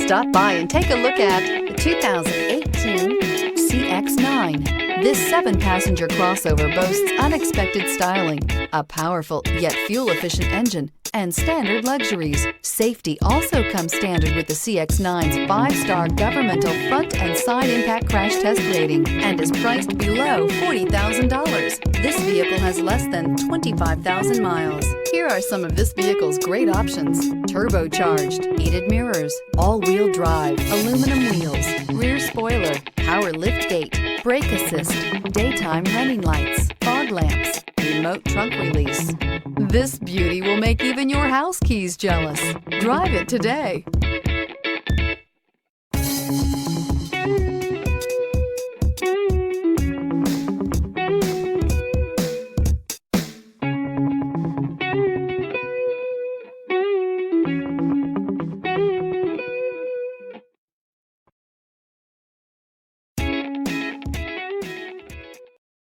Stop by and take a look at the 2018 CX-9. This 7-passenger crossover boasts unexpected styling, a powerful yet fuel-efficient engine, and standard luxuries. Safety also comes standard with the CX-9's 5-star governmental front and side impact crash test rating and is priced below $40,000. This vehicle has less than 25,000 miles. Here are some of this vehicle's great options: turbocharged, heated mirrors, all-wheel drive, aluminum wheels, rear spoiler, power liftgate, brake assist, daytime running lights, fog lamps, remote trunk release. This beauty will make even your house keys jealous. Drive it today.